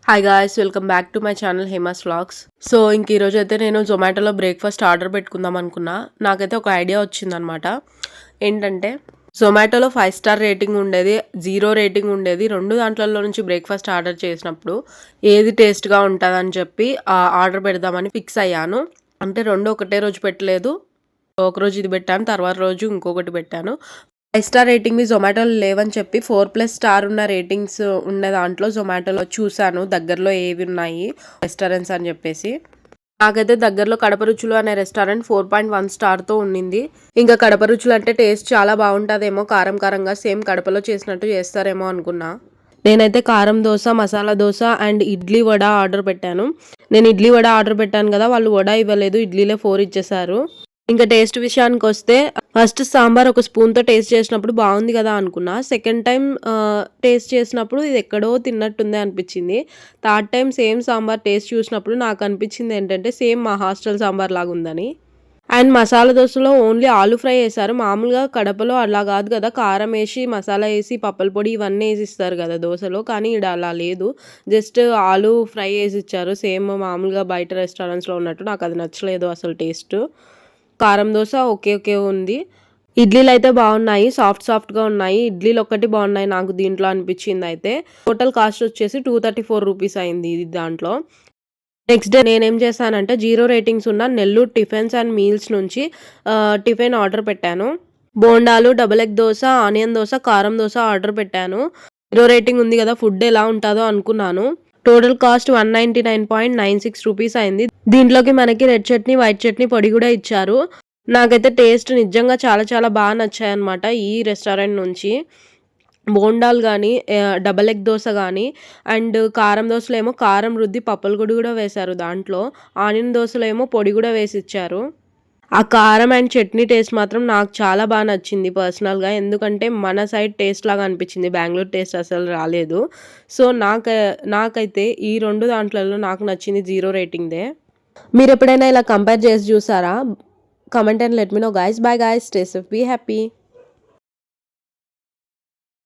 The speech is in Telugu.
Hi guys, welcome back to my channel Hema's vlogs. So ఇంక ఈరోజు అయితే నేను జొమాటోలో బ్రేక్ఫాస్ట్ ఆర్డర్ పెట్టుకుందాం అనుకున్నా. నాకైతే ఒక ఐడియా వచ్చిందనమాట. ఏంటంటే జొమాటోలో 5 స్టార్ రేటింగ్ ఉండేది, 0 రేటింగ్ ఉండేది. రెండు దాంట్లలో నుంచి బ్రేక్ఫాస్ట్ ఆర్డర్ చేసినప్పుడు ఏది టేస్ట్గా ఉంటుందని చెప్పి ఆర్డర్ పెడదామని ఫిక్స్ అయ్యాను. అంటే రెండు ఒకటే రోజు పెట్టలేదు, ఒకరోజు ఇది పెట్టాను, తర్వాత రోజు ఇంకొకటి పెట్టాను. 5 స్టార్ రేటింగ్‌వి జొమాటోలో లేవని చెప్పి 4+ స్టార్ ఉన్న రేటింగ్స్ ఉన్న దాంట్లో జొమాటోలో చూసాను దగ్గరలో ఏవి ఉన్నాయి రెస్టారెంట్స్ అని చెప్పేసి. నాకైతే దగ్గరలో కడప రుచులు అనే రెస్టారెంట్ 4.1 స్టార్తో ఉండింది. ఇంకా కడప రుచులు అంటే టేస్ట్ చాలా బాగుంటుందేమో, కారం కారంగా సేమ్ కడపలో చేసినట్టు చేస్తారేమో అనుకున్నా. నేనైతే కారం దోశ, మసాలా దోశ అండ్ ఇడ్లీ వడ ఆర్డర్ పెట్టాను. నేను ఇడ్లీ వడ ఆర్డర్ పెట్టాను కదా, వాళ్ళు వడ ఇవ్వలేదు, ఇడ్లీలే 4 ఇచ్చేసారు. ఇంకా టేస్ట్ విషయానికి వస్తే ఫస్ట్ సాంబార్ ఒక స్పూన్తో టేస్ట్ చేసినప్పుడు బాగుంది కదా అనుకున్నా. సెకండ్ టైం టేస్ట్ చేసినప్పుడు ఇది ఎక్కడో తిన్నట్టుంది అనిపించింది. Third time same sambar taste చూసినప్పుడు నాకు అనిపించింది ఏంటంటే సేమ్ మా హాస్టల్ సాంబార్ లాగా ఉందని. అండ్ మసాలా దోశలో ఓన్లీ ఆలు ఫ్రై వేశారు. మామూలుగా కడపలో అలా కాదు కదా, కారం వేసి మసాలా వేసి పప్పల పొడి ఇవన్నీ వేసి ఇస్తారు కదా దోశలో, కానీ ఇక్కడ అలా లేదు. జస్ట్ ఆలు ఫ్రై వేసి ఇచ్చారు, సేమ్ మామూలుగా బయట రెస్టారెంట్స్లో ఉన్నట్టు. నాకు అది నచ్చలేదు అసలు టేస్ట్. కారం దోశ ఓకే ఓకే ఉంది. ఇడ్లీలు అయితే బాగున్నాయి, సాఫ్ట్గా ఉన్నాయి. ఇడ్లీలు ఒక్కటి బాగున్నాయి నాకు దీంట్లో అనిపించింది. అయితే టోటల్ కాస్ట్ వచ్చేసి 234 రూపీస్ అయింది ఇది దాంట్లో. నెక్స్ట్ డే నేనేం చేశానంటే 0 రేటింగ్స్ ఉన్న నెల్లూరు టిఫిన్స్ అండ్ మీల్స్ నుంచి టిఫిన్ ఆర్డర్ పెట్టాను. బోండాలు, double egg dosa, onion dosa, కారం దోశ ఆర్డర్ పెట్టాను. 0 రేటింగ్ ఉంది కదా, ఫుడ్ ఎలా ఉంటుందో అనుకున్నాను. టోటల్ కాస్ట్ 199.96 రూపీస్ అయింది. దీంట్లోకి మనకి రెడ్ చట్నీ, వైట్ చట్నీ పొడి కూడా ఇచ్చారు. నాకైతే టేస్ట్ నిజంగా చాలా చాలా బాగా నచ్చాయి అనమాట ఈ రెస్టారెంట్ నుంచి. బోండాలు కానీ, డబల్ ఎగ్ దోశ కానీ, అండ్ కారం దోశలో ఏమో కారం రుద్ది పప్పుల పొడి కూడా వేశారు దాంట్లో. ఆనియన్ దోశలో ఏమో పొడి కూడా వేసి ఇచ్చారు. ఆ కారం అండ్ చట్నీ టేస్ట్ మాత్రం నాకు చాలా బాగా నచ్చింది పర్సనల్గా. ఎందుకంటే మన సైడ్ టేస్ట్ లాగా అనిపించింది, బెంగళూరు టేస్ట్ అసలు రాలేదు. సో నాకైతే ఈ రెండు దాంట్లలో నాకు నచ్చింది 0 రేటింగ్దే. మీరు ఎప్పుడైనా ఇలా కంపేర్ చేసి చూసారా? Comment and let me know guys. Bye guys, stay safe, be happy.